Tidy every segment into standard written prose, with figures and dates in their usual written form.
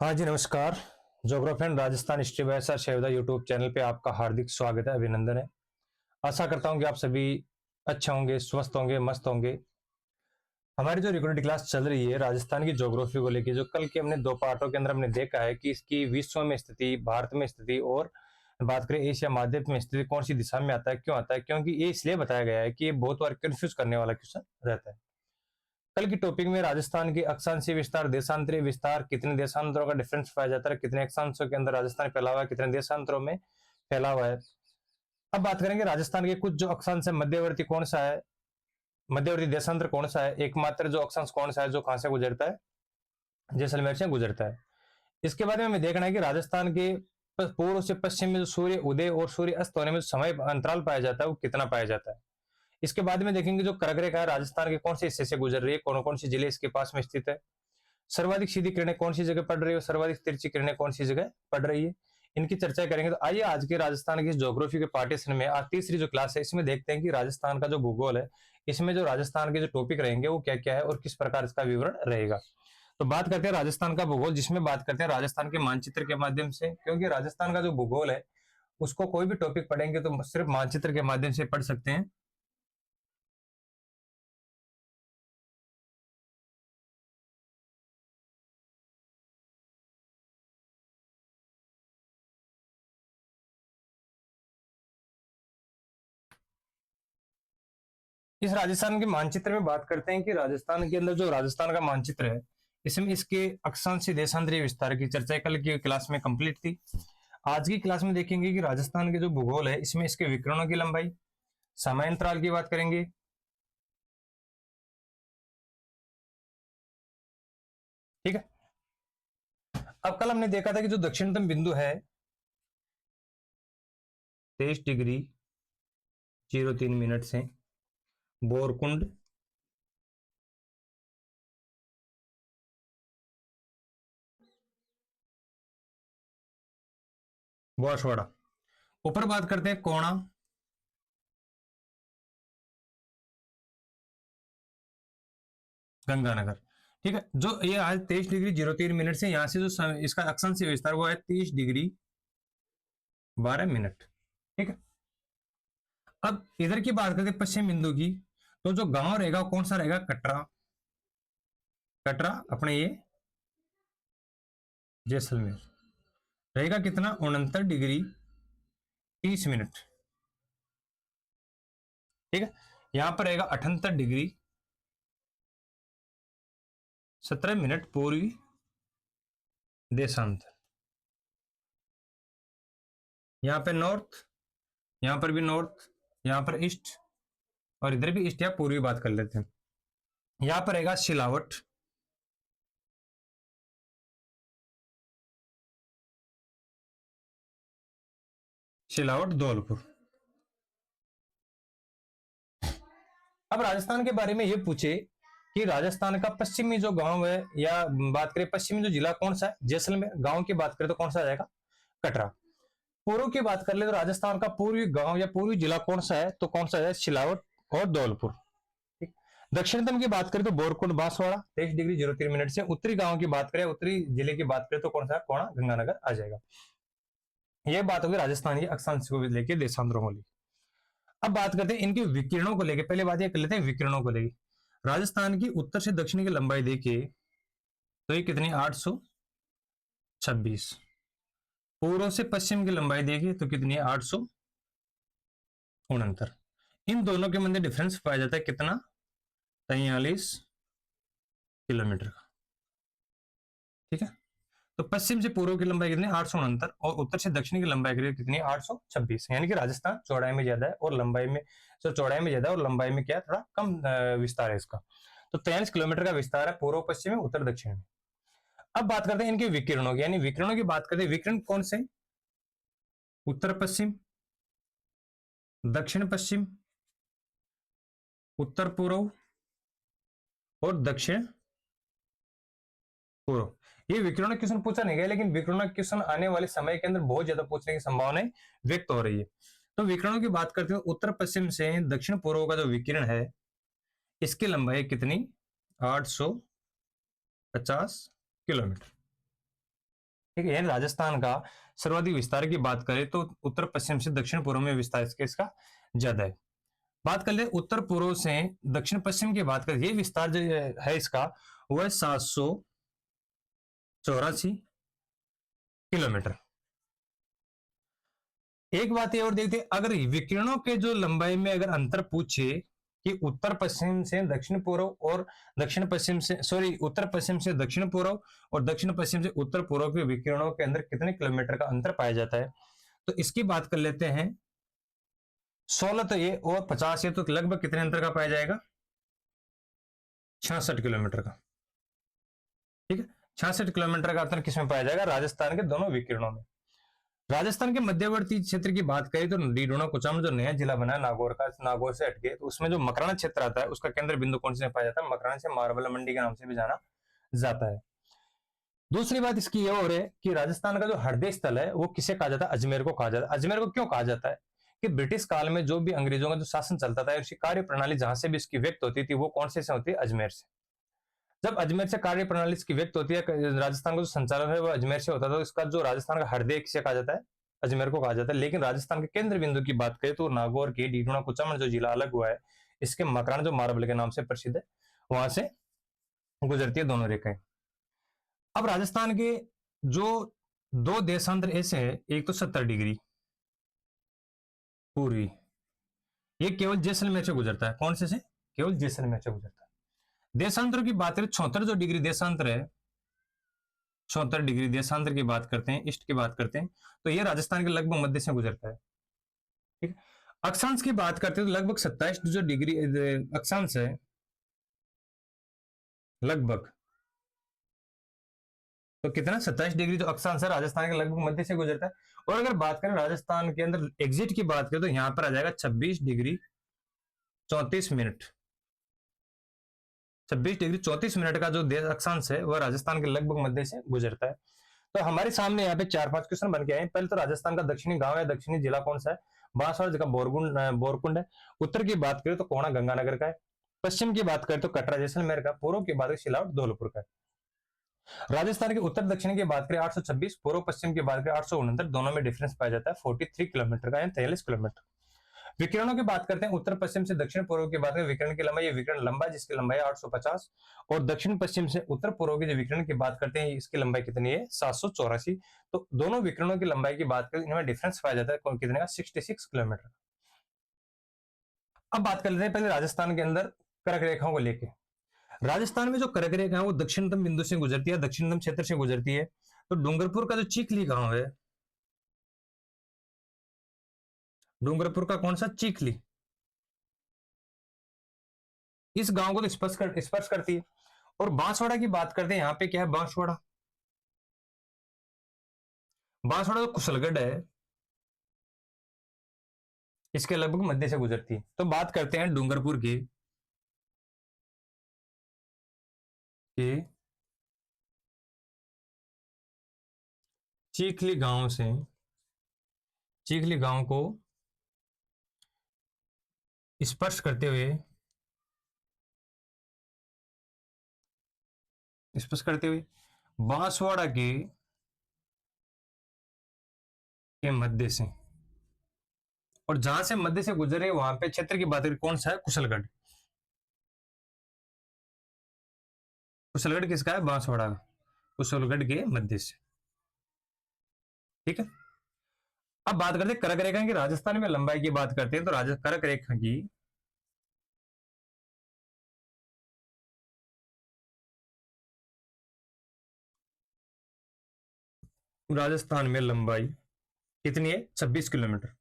हाँ जी, नमस्कार। Geography and Rajasthan history by sir Shevda YouTube channel पे आपका हार्दिक स्वागत है, अभिनंदन है। आशा करता हूँ कि आप सभी अच्छे होंगे, स्वस्थ होंगे, मस्त होंगे। हमारी जो रेगुलर क्लास चल रही है राजस्थान की ज्योग्राफी को लेकर, जो कल के हमने दो पार्टों के अंदर हमने देखा है कि इसकी विश्व में स्थिति, भारत में स्थिति और बात करें एशिया महाद्वीप में स्थिति कौन सी दिशा में आता है, क्यों आता है, क्योंकि ये इसलिए बताया गया है कि ये बहुत बार कंफ्यूज करने वाला क्वेश्चन रहता है। कल की टॉपिक में राजस्थान की अक्षांशीय विस्तार, देशांतरीय विस्तार, कितने देशांतरों का डिफरेंस पाया जाता है, कितने अक्षांशों के अंदर राजस्थान फैला हुआ है, कितने देशांतरों में फैला हुआ है। अब बात करेंगे राजस्थान के कुछ जो अक्षांश है, मध्यवर्ती कौन सा है, मध्यवर्ती देशांतर कौन सा है, एकमात्र जो अक्षांश कौन सा है जो कहां से गुजरता है, जैसलमेर से गुजरता है। इसके बारे में हमें देखना है कि राजस्थान के पूर्व से पश्चिम में जो सूर्य उदय और सूर्य अस्त होने में जो समय अंतराल पाया जाता है वो कितना पाया जाता है। इसके बाद में देखेंगे जो कर्क रेखा है राजस्थान के कौन से हिस्से से गुजर रही है, कौन कौन सी जिले इसके पास में स्थित है, सर्वाधिक सीधी किरणें कौन सी जगह पड़ रही है और सर्वाधिक तिरछी किरणें कौन सी जगह पड़ रही है, इनकी चर्चा करेंगे। तो आइए आज के राजस्थान की ज्योग्राफी के पार्टीशन में आज तीसरी जो क्लास है इसमें देखते हैं कि राजस्थान का जो भूगोल है, इसमें जो राजस्थान के जो टॉपिक रहेंगे वो क्या क्या है और किस प्रकार इसका विवरण रहेगा। तो बात करते हैं राजस्थान का भूगोल, जिसमें बात करते हैं राजस्थान के मानचित्र के माध्यम से, क्योंकि राजस्थान का जो भूगोल है उसको कोई भी टॉपिक पढ़ेंगे तो सिर्फ मानचित्र के माध्यम से पढ़ सकते हैं। इस राजस्थान के मानचित्र में बात करते हैं कि राजस्थान के अंदर जो राजस्थान का मानचित्र है इसमें इसके अक्षांशीय देशांतरीय विस्तार की चर्चा कल की क्लास में कंप्लीट थी। आज की क्लास में देखेंगे कि राजस्थान के जो भूगोल है इसमें इसके विकर्णों की लंबाई, समय अंतराल की बात करेंगे, ठीक है। अब कल हमने देखा था कि जो दक्षिणतम बिंदु है 23 डिग्री 03 मिनट से बोरकुंड, बांसवाड़ा। ऊपर बात करते हैं कोणा, गंगानगर, ठीक है। जो ये आज 23 डिग्री 03 मिनट से यहां से जो इसका अक्षांशीय विस्तार वो है 30 डिग्री 12 मिनट, ठीक है। अब इधर की बात करते हैं पश्चिम बिंदु की, तो जो गांव रहेगा कौन सा रहेगा, कटरा। कटरा अपने ये जैसलमेर रहेगा कितना, 69 डिग्री 30 मिनट, ठीक है। यहां पर रहेगा 78 डिग्री 17 मिनट पूर्वी देशांतर। यहां पे नॉर्थ, यहां पर भी नॉर्थ, यहां पर ईस्ट और इधर भी ईस्ट या पूर्वी बात कर लेते हैं। यहां पर रहेगा सिलावट, सिलावट धौलपुर। अब राजस्थान के बारे में ये पूछे कि राजस्थान का पश्चिमी जो गांव है या बात करें पश्चिमी जो जिला कौन सा है, जैसलमेर। गांव की बात करें तो कौन सा आ जाएगा, कटरा। पूर्व की बात कर ले तो राजस्थान का पूर्वी गांव या पूर्वी जिला कौन सा है, तो कौन सा है, सिलावट और धौलपुर। दक्षिणतम की बात करें तो बोरकुंड बांसवाड़ा 23 डिग्री 03 मिनट से। उत्तरी गांव की बात करें, उत्तरी जिले की बात करें तो कौन सा है, कोणा गंगानगर आ जाएगा। यह बात होगी राजस्थान की अक्षांश को लेकर, देशांतरों को लेकर। अब बात करते हैं इनके विकिरणों को लेकर। पहले बात यह कर लेते हैं विकिरणों को लेकर। राजस्थान की उत्तर से दक्षिण की लंबाई देखिए तो ये कितनी, 826। पूर्व से पश्चिम की लंबाई देखिए तो कितनी है, 869। इन दोनों के मध्य डिफरेंस पाया जाता है कितना, 43 किलोमीटर का, ठीक है। तो पश्चिम से पूर्व की लंबाई कितनी, 869 और उत्तर से दक्षिण की लंबाई कितनी, 826। यानी कि राजस्थान चौड़ाई में ज्यादा है और लंबाई में, तो चौड़ाई में ज्यादा है और लंबाई में क्या है, थोड़ा कम विस्तार है इसका। तो 43 किलोमीटर का विस्तार है पूर्व पश्चिम में, उत्तर दक्षिण में। अब बात करते हैं इनके विकिरणों की, यानी विकिरणों की बात करते हैं। विकिरण कौन से, उत्तर पश्चिम, दक्षिण पश्चिम, उत्तर पूर्व और दक्षिण पूर्व। ये विकिरण क्वेश्चन पूछा नहीं गया, लेकिन विकिरण क्वेश्चन आने वाले समय के अंदर बहुत ज्यादा पूछने की संभावना व्यक्त हो रही है। तो विकिरणों की बात करते हैं, उत्तर पश्चिम से दक्षिण पूर्व का जो विकिरण है इसकी लंबाई कितनी, 850 किलोमीटर। ठीक है, यानी राजस्थान का सर्वाधिक विस्तार की बात करें तो उत्तर पश्चिम से दक्षिण पूर्व में विस्तार इसका ज्यादा है। बात कर ले उत्तर पूर्व से दक्षिण पश्चिम की बात करें, ये विस्तार जो है इसका वह 784 किलोमीटर। एक बात ये और देखते हैं, अगर विकिरणों के जो लंबाई में अगर अंतर पूछे कि उत्तर पश्चिम से दक्षिण पूर्व और दक्षिण पश्चिम से उत्तर पश्चिम से दक्षिण पूर्व और दक्षिण पश्चिम से उत्तर पूर्व के विकिरणों के अंदर कितने किलोमीटर का अंतर पाया जाता है, तो इसकी बात कर लेते हैं। 16 तो ये और 50 ये, तो लगभग कितने अंतर का पाया जाएगा? 66 किलोमीटर का। ठीक है, 66 किलोमीटर का अंतर किसमें पाया जाएगा? राजस्थान के दोनों विकिरणों में। राजस्थान के मध्यवर्ती क्षेत्र की बात करें तो डीडोना कुचाम जो नया जिला बना है नागौर का, नागौर से हटके, तो उसमें जो मकराना क्षेत्र आता है उसका केंद्र बिंदु कौन से पाया जाता है? मकराना से मारबला मंडी के नाम से भी जाना जाता है। दूसरी बात इसकी यह और है कि राजस्थान का जो हृदय स्थल है वो किसे कहा जाता है? अजमेर को कहा जाता है। अजमेर को क्यों कहा जाता है? कि ब्रिटिश काल में जो भी अंग्रेजों का जो शासन चलता था, उसकी कार्य प्रणाली जहां से भी इसकी व्यक्त होती थी वो कौन से होती है? अजमेर से। जब अजमेर से कार्य प्रणाली इसकी व्यक्त होती है, राजस्थान का जो संचालन है वो अजमेर से होता था, तो इसका जो राजस्थान का हृदय किसे कहा जाता है? अजमेर को कहा जाता है। लेकिन राजस्थान के केंद्र बिंदु की बात करें तो नागौर की डीडोना कुचामन जो जिला अलग हुआ है, इसके मकराना जो मार्बल के नाम से प्रसिद्ध है, वहां से गुजरती है दोनों रेखाएं। अब राजस्थान के जो दो देशांतर ऐसे हैं, एक तो 70 डिग्री पूर्वी, ये केवल जैसलमेर से गुजरता है। कौन से? केवल जैसलमेर से गुजरता है। देशांतर की बात करें 76 जो डिग्री देशांतर है, 74 डिग्री देशांतर की बात करते हैं, ईस्ट की बात करते हैं, तो ये राजस्थान के लगभग मध्य से गुजरता है। ठीक, अक्षांश की बात करते हैं तो लगभग 27 जो डिग्री अक्षांश है, लगभग तो कितना 27 डिग्री जो अक्षांश है राजस्थान के लगभग मध्य से गुजरता है। और अगर बात करें राजस्थान के अंदर एग्जिट की बात करें तो यहां पर आ जाएगा 26 डिग्री 34 मिनट। 26 डिग्री 34 मिनट का जो देश अक्षांश है वह राजस्थान के लगभग मध्य से गुजरता है। तो हमारे सामने यहाँ पे 4-5 क्वेश्चन बन के आए। पहले तो राजस्थान का दक्षिणी गांव है, दक्षिणी जिला कौन सा है? बांसवाड़ा, जगह बोरकुंड है। उत्तर की बात करें तो कोणा गंगानगर का है। पश्चिम की बात करें तो कटरा जैसलमेर का। पूर्व की बात करें सिलावट धौलपुर का है। राजस्थान के उत्तर दक्षिण की बात करें 826, पूर्व पश्चिम की बात करें 869, दोनों में डिफरेंस पाया जाता है 43 किलोमीटर का, यानी 43 किलोमीटर। विकिरणों की बात करते हैं, उत्तर पश्चिम से दक्षिण पूर्व की बात करें विकिरण की लंबाई, विकिरण लंबाई जिसकी लंबाई 850, और दक्षिण पश्चिम से उत्तर पूर्व की जो विकिरण की बात करते हैं इसकी लंबाई कितनी है? 784। तो दोनों विकिरणों की लंबाई की बात करें इनमें डिफरेंस पाया जाता है कितने का? 66 किलोमीटर। अब बात कर लेते हैं पहले राजस्थान के अंदर कर्क रेखाओं को लेकर। राजस्थान में जो कर्क रेखा है वो दक्षिणतम बिंदु से गुजरती है, दक्षिणतम क्षेत्र से गुजरती है। तो डूंगरपुर का जो चिखली गांव है, डूंगरपुर का कौन सा? चिखली, इस गांव को तो स्पर्श करती है। और बांसवाड़ा की बात करते हैं, यहाँ पे क्या है? बांसवाड़ा, बांसवाड़ा तो कुशलगढ़ है, इसके लगभग मध्य से गुजरती है। तो बात करते हैं डूंगरपुर की, कि चिखली गांव से, चिखली गांव को स्पर्श करते हुए, स्पर्श करते हुए बांसवाड़ा के मध्य से, और जहां से मध्य से गुजरे वहां पे क्षेत्र की बात करें कौन सा है? कुशलगढ़। कुशलगढ़ किसका है? बांसवाड़ा का, कुशलगढ़ के मध्य से। ठीक है, अब बात करते हैं कर्क रेखा की। राजस्थान में लंबाई की बात करते हैं तो कर्क रेखा की राजस्थान में लंबाई कितनी है? 26 किलोमीटर।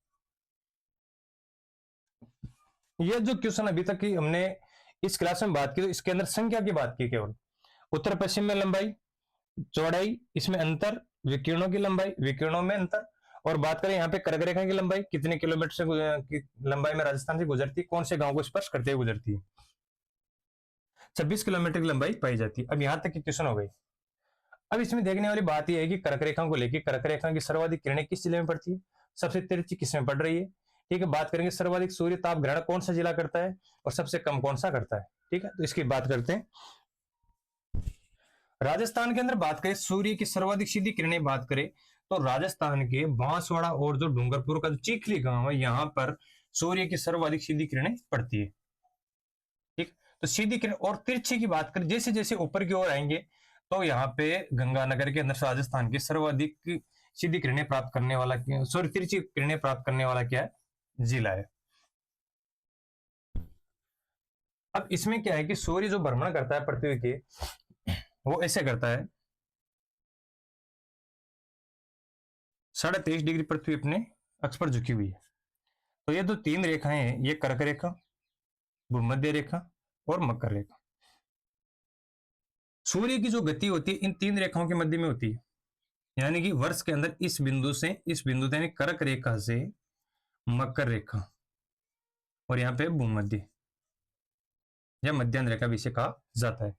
यह जो क्वेश्चन अभी तक की हमने इस क्लास में बात की तो इसके अंदर संख्या की बात की केवल। उत्तर पश्चिम में लंबाई, चौड़ाई, इसमें अंतर, विकिरणों की लंबाई, विकिरणों में अंतर, और बात करें यहाँ पे कर्क रेखा की लंबाई कितने किलोमीटर से की लंबाई में राजस्थान से गुजरती है, कौन से गांव को स्पर्श करते हुए गुजरती है? 26 किलोमीटर की लंबाई पाई जाती है। अब यहां तक की क्वेश्चन हो गई। अब इसमें देखने वाली बात यह है कि कर्क रेखा को लेकर कर्क रेखा की सर्वाधिक किरणें किस जिले में पड़ती है, सबसे तिरछी किसमें पड़ रही है। ठीक है, बात करेंगे सर्वाधिक सूर्य ताप ग्रहण कौन सा जिला करता है और सबसे कम कौन सा करता है। ठीक है, तो इसकी बात करते हैं। राजस्थान के अंदर बात करें सूर्य की सर्वाधिक सीधी किरणें बात करें तो राजस्थान के बांसवाड़ा और जो डूंगरपुर का जो चीखली गांव है यहाँ पर सूर्य की सर्वाधिक सीधी किरणें पड़ती है। ठीक, तो सीधी किरण और तिरछी की बात करें जैसे जैसे ऊपर की ओर आएंगे तो यहाँ पे गंगानगर के अंदर राजस्थान की सर्वाधिक सीधी किरणें प्राप्त करने वाला सॉरी तिरछी किरणें प्राप्त करने वाला क्या है जिला है। अब इसमें क्या है कि सूर्य जो भ्रमण करता है पृथ्वी के वो ऐसे करता है 23.5 डिग्री पृथ्वी अपने अक्ष पर झुकी हुई है। तो ये जो तीन रेखाएं हैं ये कर्क रेखा, भूमध्य रेखा और मकर रेखा। सूर्य की जो गति होती है इन तीन रेखाओं के मध्य में होती है, यानी कि वर्ष के अंदर इस बिंदु से इस बिंदु यानी कर्क रेखा से मकर रेखा और यहाँ पे भूमध्य या मध्यान्ह रेखा भी इसे कहा जाता है।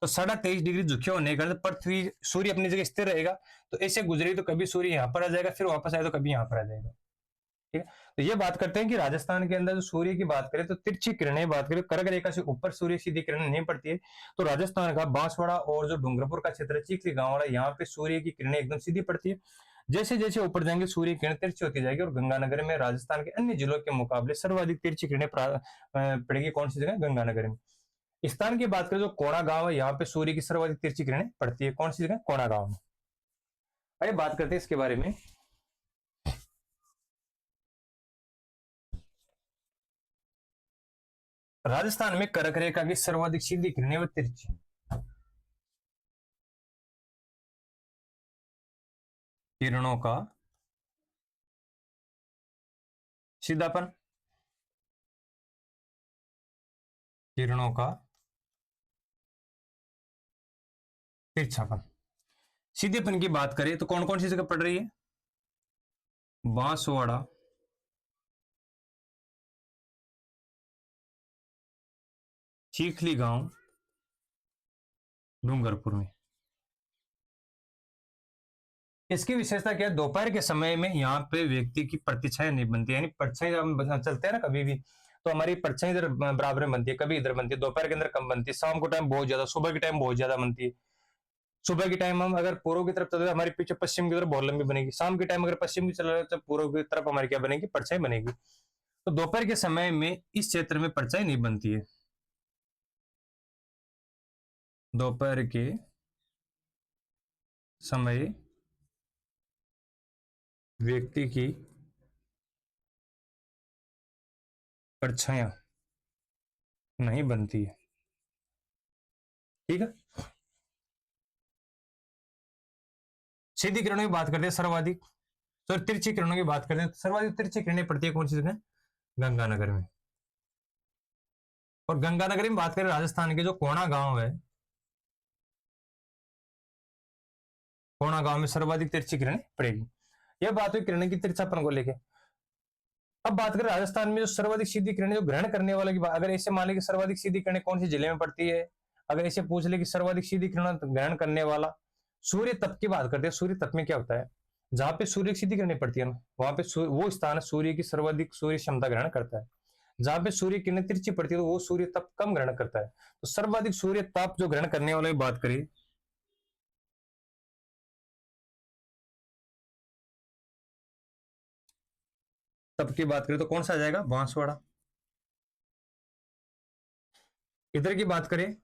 तो 23.5 डिग्री झुके होने के कारण पृथ्वी सूर्य अपनी जगह स्थिर रहेगा, तो ऐसे गुजरे तो कभी सूर्य यहाँ पर आ जाएगा फिर वापस आए तो कभी यहाँ पर आ जाएगा। ठीक है, तो ये बात करते हैं कि राजस्थान के अंदर जो सूर्य की बात करें तो तिरछी किरणें बात करें कर्क रेखा से ऊपर सूर्य सीधी किरणें नहीं पड़ती है। तो राजस्थान का बांसवाड़ा और जो डूंगरपुर का क्षेत्र है चीखली गांव वाला यहाँ पे सूर्य की किरणें एकदम सीधी पड़ती है। जैसे जैसे ऊपर जाएंगे सूर्य किरण तिरछी होती जाएगी और गंगानगर में राजस्थान के अन्य जिलों के मुकाबले सर्वाधिक तिरछी किरणें पड़ेगी कौन सी जगह गंगानगर में। स्थान की बात करें तो कोणा गांव है यहाँ पे सूर्य की सर्वाधिक तिरछी किरणें पड़ती है कौन सी जगह कोणा गांव में। आइए बात करते हैं इसके बारे में। राजस्थान में कर्क रेखा की सर्वाधिक सीधी किरणें व तिरछी किरणों का सीधापन, किरणों का तिरछापन। सीधेपन की बात करें तो कौन कौन सी जगह पड़ रही है, बांसवाड़ा, चीखली गांव, डूंगरपुर में। इसकी विशेषता क्या है, दोपहर के समय में यहाँ पे व्यक्ति की प्रतिछाया नहीं बनती, यानी परछाई जब हम चलते हैं ना कभी भी तो हमारी परछाई इधर बराबर में बनती है, कभी इधर बनती है, दोपहर के अंदर कम बनती है, शाम को टाइम बहुत ज्यादा, सुबह के टाइम बहुत ज्यादा बनती है। सुबह के टाइम हम अगर पूर्व की तरफ चले तो हमारी पीछे पश्चिम की तरफ बहुत लंबी बनेगी, शाम के टाइम अगर पश्चिम की चला तो पूर्व की तरफ हमारी क्या बनेगी परछाई बनेगी। तो दोपहर के समय में इस क्षेत्र में परछाई नहीं बनती है। दोपहर के समय व्यक्ति की परछाइयां नहीं बनती है। ठीक है, सीधी किरणों की बात करते हैं सर्वाधिक, तो तिरछी किरणों की बात करते हैं सर्वाधिक तिरछी किरणें पड़ती है कौन सी जगह गंगानगर में। और गंगानगर में बात करें राजस्थान के जो कोणा गांव है, कोणा गांव में सर्वाधिक तिरछी किरणें पड़ेगी। यह बात हुई किरणें की तिरछापन को लेकर। अब बात करें राजस्थान में जो सर्वाधिक सीधी किरणें जो ग्रहण करने वाले की बात, अगर ऐसे मान ले कि सर्वाधिक सीधी किरणें कौन सी जिले में पड़ती है, अगर ऐसे पूछ ले कि सर्वाधिक सीधी किरण ग्रहण करने वाला सूर्य तप की बात करते हैं, सूर्य तप में क्या होता है जहां पे सूर्य की सीधी किरणें पड़ती है ना वहां पे वो स्थान सूर्य की सर्वाधिक सूर्य क्षमता ग्रहण करता है। जहां पे सूर्य किरणें तिरछी पड़ती है तो वो सूर्य तप कम ग्रहण करता है। तो सर्वाधिक सूर्य तप जो ग्रहण करने वाले की बात करें तप की बात करें तो कौन सा आ जाएगा बांसवाड़ा। इधर की बात करें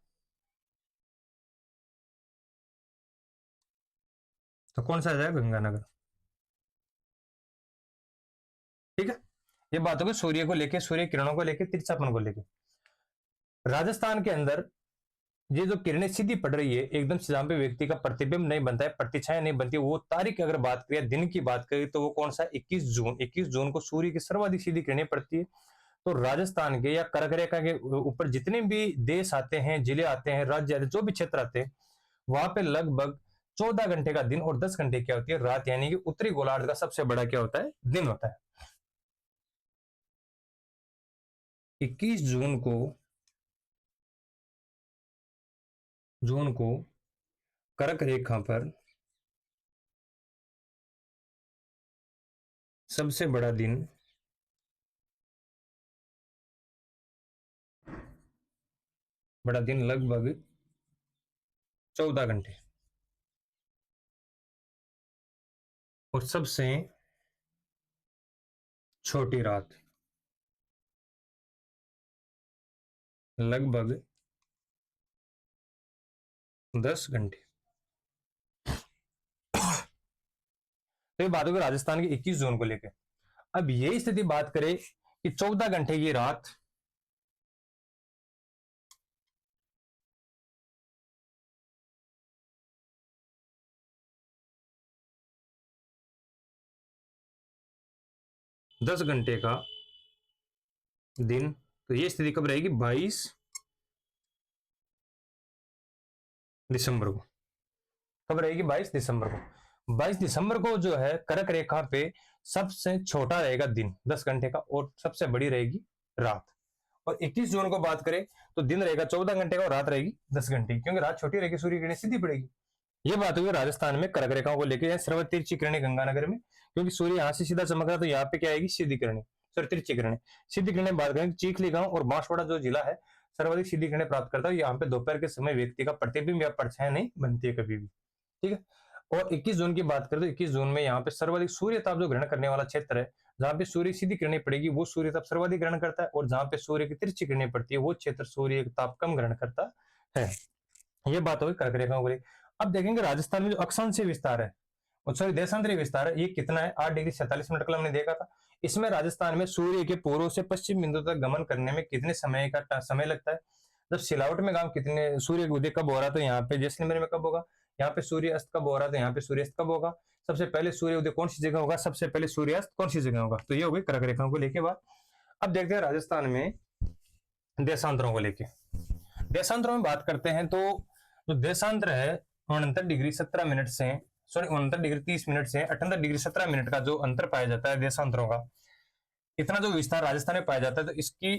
तो कौन सा आ जाएगा गंगानगर। ठीक है, ये बात होगी सूर्य को लेके, सूर्य किरणों को लेके, तिरछापन को लेके। राजस्थान के अंदर ये जो किरणें सीधी पड़ रही है एकदम से जहां पे व्यक्ति का प्रतिबिंब नहीं बनता है, प्रतिछाया नहीं बनती है, वो तारीख अगर बात करें दिन की बात करें तो वो कौन सा 21 जून, 21 जून को सूर्य की सर्वाधिक सीधी किरणें पड़ती है। तो राजस्थान के या कर्क रेखा के ऊपर जितने भी देश आते हैं, जिले आते हैं, राज्य आते हैं, जो भी क्षेत्र आते हैं वहां पे लगभग 14 घंटे का दिन और 10 घंटे क्या होती है रात, यानी कि उत्तरी गोलार्ध का सबसे बड़ा क्या होता है दिन होता है। 21 जून को कर्क रेखा पर सबसे बड़ा दिन लगभग 14 घंटे। और सबसे छोटी रात लगभग 10 घंटे। तो ये बात होगी राजस्थान के 21 जोन को लेकर। अब यही स्थिति बात करें कि 14 घंटे की रात, दस घंटे का दिन, तो ये स्थिति कब रहेगी? 22 दिसंबर को। कब रहेगी? 22 दिसंबर को। 22 दिसंबर को जो है कर्क रेखा पे सबसे छोटा रहेगा दिन 10 घंटे का, और सबसे बड़ी रहेगी रात। और 21 जून को बात करें तो दिन रहेगा 14 घंटे का और रात रहेगी 10 घंटे की, क्योंकि रात छोटी रहेगी, सूर्य किरणें सीधी पड़ेगी। ये बात हुई राजस्थान में कर्क रेखाओं को लेकर। सर्वत्र तिरछी किरणें गंगानगर में, क्योंकि सूर्य यहाँ से सीधा चमक रहा है, तो यहाँ पे क्या आएगी? सीधी किरणें, सॉरी तिरछी किरणें। सीधी किरणें बात करें चीखली गांव और बांसवाड़ा जो जिला है सर्वाधिक सीधी किरणें प्राप्त करता है। यहाँ पे दोपहर के समय व्यक्ति का प्रतिबिंब या परछाई नहीं बनती है कभी भी, ठीक है। और 21 जून की बात करें तो 21 जून में यहाँ पे सर्वाधिक सूर्य ताप जो ग्रहण करने वाला क्षेत्र है, जहाँ पे सूर्य सीधी किरणें पड़ेगी वो सूर्य ताप सर्वाधिक ग्रहण करता है, और जहाँ पे सूर्य की तिरछी किरणें पड़ती है वो क्षेत्र सूर्य ताप कम ग्रहण करता है। ये बात होगी कर्क रेखाओं को। अब देखेंगे राजस्थान में जो अक्षांशीय विस्तार है, सॉरी देशांतरीय विस्तार है, ये कितना है? 8 डिग्री 47 मिनट का हमने देखा था। इसमें राजस्थान में सूर्य के पूर्व से पश्चिम बिंदु तक गमन करने में कितने समय का समय लगता है? जब सिलावट में गांव कितने, सूर्य उदय कब हो रहा है तो यहाँ पे जैसलमेर में कब होगा, यहाँ पे सूर्य अस्त कब हो रहा है तो यहाँ पे सूर्य अस्त कब होगा, सबसे पहले सूर्य उदय कौन सी जगह होगा, सबसे पहले सूर्य अस्त कौन सी जगह होगा। तो ये हो गई कर्क रेखाओं को लेके बात। अब देखते हैं राजस्थान में देशांतरों को लेके। देशांतरों में बात करते हैं तो जो देशांतर है 69 डिग्री 17 मिनट से, सॉरी 69 डिग्री 30 मिनट से 78 डिग्री 17 मिनट का जो अंतर पाया जाता है देशांतरों का, इतना जो विस्तार राजस्थान में पाया जाता है, तो इसकी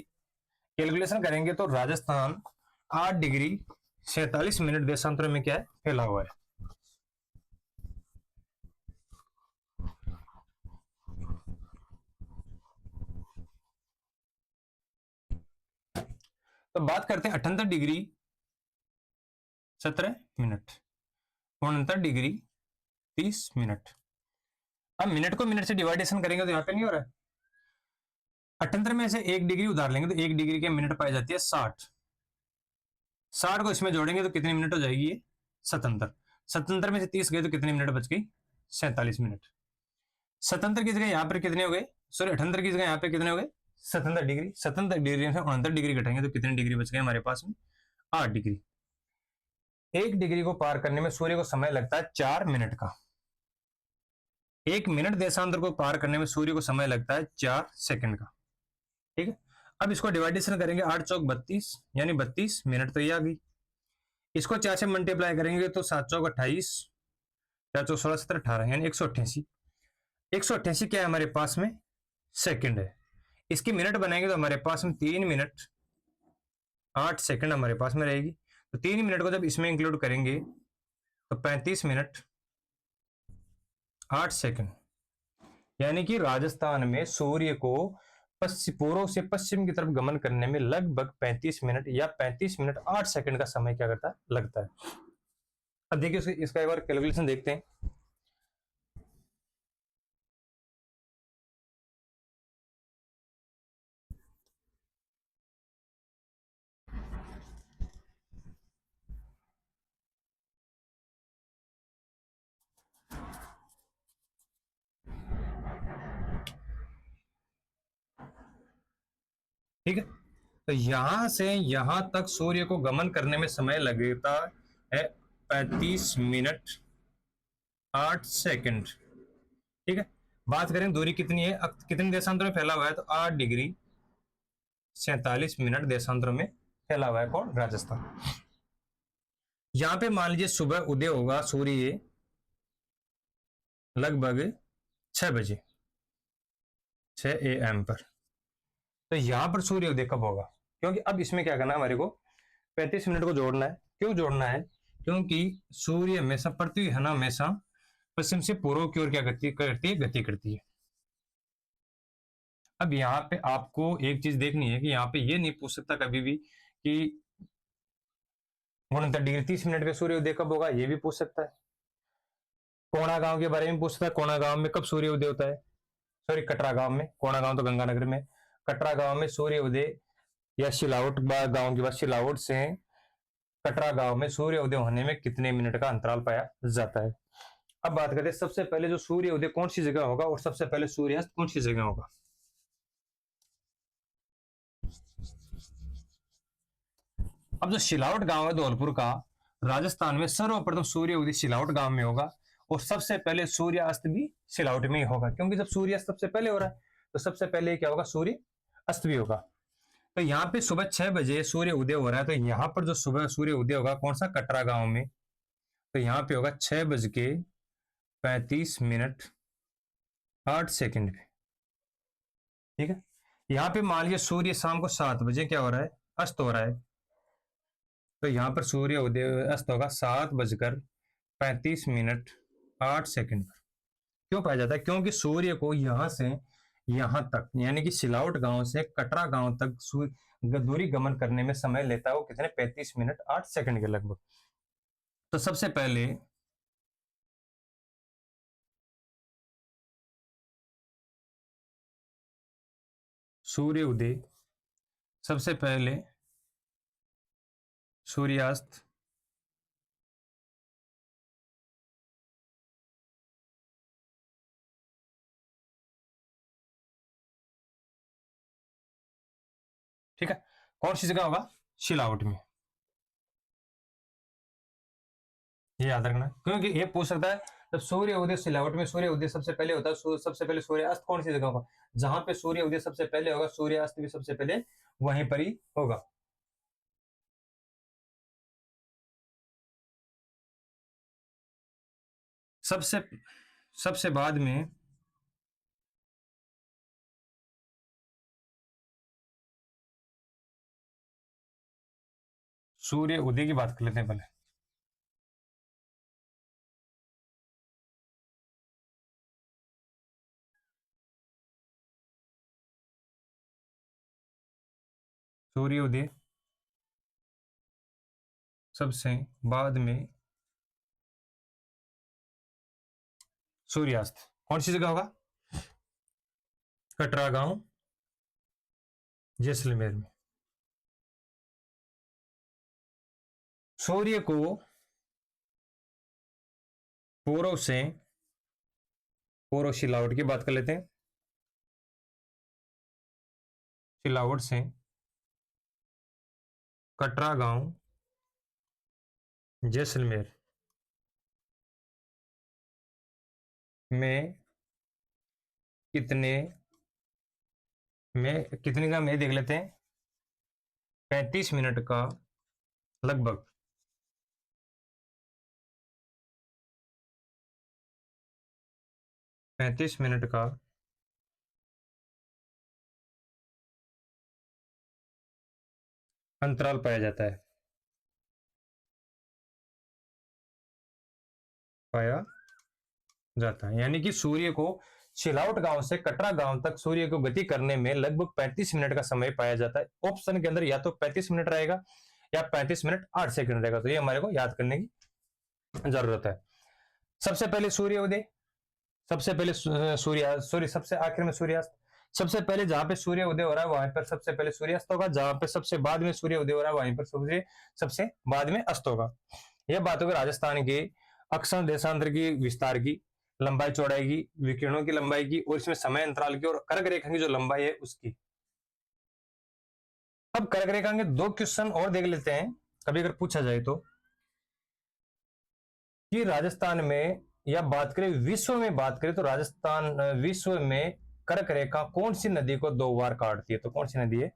कैलकुलेशन करेंगे तो राजस्थान 8 डिग्री 47 मिनट देशांतरों में क्या है? फैला हुआ है। तो बात करते हैं 78 डिग्री 17 मिनट, 69 डिग्री 30 मिनट। अब मिनट को मिनट से डिवाइडेशन करेंगे तो यहाँ पे नहीं हो रहा है। 78 में से 1 डिग्री उधार लेंगे तो 1 डिग्री के मिनट पाई जाती है 60। 60 को इसमें जोड़ेंगे तो कितनी मिनट हो जाएगी? ये 77। 77 में से 30 गए तो कितनी मिनट बच गई? 47 मिनट। 77 की जगह यहाँ पर कितने हो गए? सॉरी 78 की जगह यहाँ पे कितने हो गए? 77 डिग्री। 77 डिग्री से 69 डिग्री घटाएंगे तो कितनी डिग्री बच गए हमारे पास में? 8 डिग्री। 1 डिग्री को पार करने में सूर्य को समय लगता है 4 मिनट का। 1 मिनट देशांतर को पार करने में सूर्य को समय लगता है 4 सेकंड का, ठीक है। अब इसको डिवाइडेशन करेंगे 8 चौक 32 यानी 32 मिनट, तो ये आ गई। इसको 4 से मल्टीप्लाई करेंगे तो 7 चौक 28, 4 चौक 16 17 18 यानी 188। 188 क्या है हमारे पास में? सेकंड है। इसकी मिनट बनाएंगे तो हमारे पास में 3 मिनट 8 सेकंड हमारे पास में रहेगी। तो 3 मिनट को जब इसमें इंक्लूड करेंगे तो 35 मिनट 8 सेकंड, यानी कि राजस्थान में सूर्य को पूर्व से पश्चिम की तरफ गमन करने में लगभग 35 मिनट या 35 मिनट 8 सेकंड का समय क्या करता है? लगता है। अब देखिए इसका एक बार कैलकुलेशन देखते हैं। ठीक है, तो यहां से यहां तक सूर्य को गमन करने में समय लगता है 35 मिनट 8 सेकंड, ठीक है। बात करें दूरी कितनी है, अब कितने देशांतर में फैला हुआ है, तो 8 डिग्री 47 मिनट देशांतर में फैला हुआ है। कौन? राजस्थान। यहां पे मान लीजिए सुबह उदय होगा सूर्य लगभग 6 बजे 6 AM पर। तो यहां पर सूर्य उदय कब होगा? क्योंकि अब इसमें क्या करना है हमारे को? 35 मिनट को जोड़ना है। क्यों जोड़ना है? क्योंकि सूर्य हमेशा, पृथ्वी है ना, हमेशा पश्चिम से पूर्व की ओर क्या करती है? गति करती है। अब यहाँ पे आपको एक चीज देखनी है कि यहाँ पे ये नहीं पूछ सकता कभी भी कि 69 डिग्री 30 मिनट पे सूर्योदय कब होगा, ये भी पूछ सकता है। कोणा गांव के बारे में पूछ सकता है, कोणा गांव में कब सूर्योदय होता है, सॉरी कटरा गांव में, कोणा गांव तो गंगानगर में, कटरा गांव में सूर्योदय या सिलावट गांव के बाद सिलावट से कटरा गांव में सूर्योदय होने में कितने मिनट का अंतराल पाया जाता है। अब बात करते हैं सबसे पहले जो सूर्योदय कौन सी जगह होगा और सबसे पहले सूर्यास्त कौन सी जगह होगा। अब जो सिलावट गांव है धौलपुर का, राजस्थान में सर्वप्रथम सूर्योदय सिलावट गांव में होगा और सबसे पहले सूर्यास्त भी सिलावट में ही होगा, क्योंकि जब सूर्यास्त सबसे पहले हो रहा है तो सबसे पहले क्या होगा, सूर्य अस्त भी होगा। तो यहाँ पे सुबह 6 बजे सूर्य उदय हो रहा है, तो यहाँ पर जो सुबह सूर्य उदय होगा कौन सा, कटरा गांव में, तो यहाँ पे होगा 6:35 पे, ठीक है। यहाँ पे मान लीजिए सूर्य शाम को 7 बजे क्या हो रहा है, अस्त हो रहा है, तो यहाँ पर सूर्य उदय अस्त होगा 7:35 पर। क्यों पाया जाता है, क्योंकि सूर्य को यहां से यहां तक यानी कि सिलावट गांव से कटरा गांव तक दूरी गमन करने में समय लेता है वो कितने, 35 मिनट 8 सेकंड के लगभग। तो सबसे पहले सूर्य उदय, सबसे पहले सूर्यास्त, ठीक है, कौन सी जगह होगा, सिलावट में, ये याद रखना, क्योंकि ये पूछ सकता है जब सूर्य उदय सिलावट में सूर्य उदय सबसे पहले होता है, सबसे पहले सूर्यास्त कौन सी जगह होगा, जहां पे सूर्य उदय सबसे पहले होगा सूर्यास्त भी सबसे पहले वहीं पर ही होगा। सबसे सबसे बाद में सूर्य उदय की बात कर लेते हैं पहले। सूर्योदय सबसे बाद में सूर्यास्त कौन सी जगह होगा, कटरा गांव जैसलमेर में। सूर्य को पूर्व से, पूर्व सिलावट की बात कर लेते हैं, सिलावट से कटरा गांव जैसलमेर में कितने कितने का मैं देख लेते हैं, 35 मिनट का लगभग 35 मिनट का अंतराल पाया जाता है, पाया जाता है, यानी कि सूर्य को सिलावट गांव से कटरा गांव तक सूर्य को गति करने में लगभग 35 मिनट का समय पाया जाता है। ऑप्शन के अंदर या तो 35 मिनट रहेगा या 35 मिनट 8 सेकंड रहेगा, तो ये हमारे को याद करने की जरूरत है। सबसे पहले सूर्योदय, सबसे पहले सूर्य सबसे आखिर में सूर्यास्त। सबसे पहले जहां पे सूर्य उदय हो रहा है वहां पर सबसे पहले सूर्यास्त होगा, जहां पे सबसे बाद में सूर्य उदय हो रहा है वहीं पर सूर्य सबसे बाद में अस्त होगा। यह बात होगी राजस्थान के अक्षांश देशांतर की, विस्तार की, लंबाई चौड़ाई की, विकिरणों की लंबाई की और इसमें समय अंतराल की और कर्क रेखा की जो लंबाई है उसकी। अब कर्क रेखा के 2 क्वेश्चन और देख लेते हैं, कभी अगर पूछा जाए तो, कि राजस्थान में या बात करें विश्व में बात करें तो राजस्थान विश्व में कर्क रेखा कौन सी नदी को 2 बार काटती है, तो कौन सी नदी है,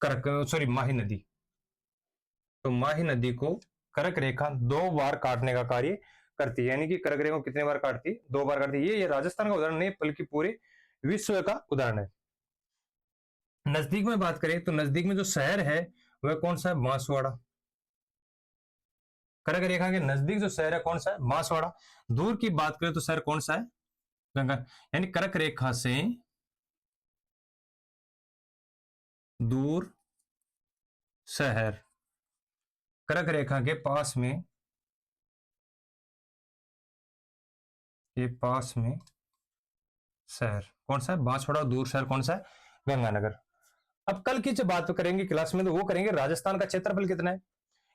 कर्क सॉरी माही नदी। तो माही नदी को कर्क रेखा 2 बार काटने का कार्य करती है, यानी कि कर्क रेखा कितने बार काटती है, 2 बार काटती है। ये राजस्थान का उदाहरण नहीं बल्कि पूरे विश्व का उदाहरण है। नजदीक में बात करें तो नजदीक में जो शहर है वह कौन सा है, बांसवाड़ा। कर्क रेखा के नजदीक जो शहर है कौन सा है, बांसवाड़ा। दूर की बात करें तो शहर कौन सा है, गंगा, यानी कर्क रेखा से दूर शहर कर्क रेखा के पास में, ये पास में शहर कौन सा है? बांसवाड़ा। दूर शहर कौन सा है? गंगानगर। अब कल की जो बात करेंगे क्लास में, तो वो करेंगे राजस्थान का क्षेत्रफल कितना है,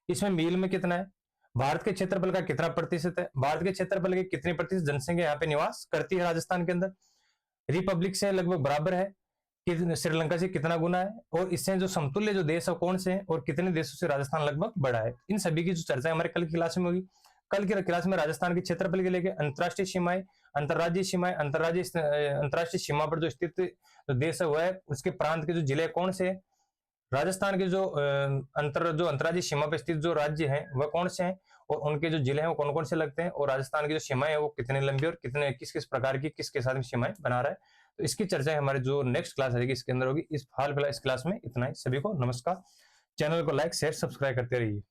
इसमें मील में कितना है, भारत के क्षेत्रफल का कितना प्रतिशत है, भारत के क्षेत्रफल के कितने प्रतिशत जनसंख्या यहाँ पे निवास करती है राजस्थान के अंदर, रिपब्लिक से लगभग बराबर है कि श्रीलंका से कितना गुना है, और इससे जो समतुल्य जो देश है कौन से हैं, और कितने देशों से राजस्थान लगभग बड़ा है। इन सभी की जो चर्चा है हमारे कल की क्लास में होगी। कल की क्लास में राजस्थान के क्षेत्रफल के लेके अंतरराष्ट्रीय सीमाएं, अंतरराज्यीय सीमाएं, अंतरराष्ट्रीय सीमा पर जो स्थित जो देश है वह है, उसके प्रांत के जो जिले कौन से हैं, राजस्थान के जो अंतर्राज्यीय सीमा पर स्थित जो राज्य हैं वह कौन से हैं, और उनके जो जिले हैं वो कौन कौन से लगते हैं, और राजस्थान की जो सीमाएं है वो कितने लंबी और कितने किस किस प्रकार की किसके साथ में सीमाएं बना रहा है। तो इसकी चर्चा हमारे जो नेक्स्ट क्लास रहेगी इसके अंदर होगी। इस हाल फिलहाल इस क्लास में इतना ही। सभी को नमस्कार। चैनल को लाइक शेयर सब्सक्राइब करते रहिए।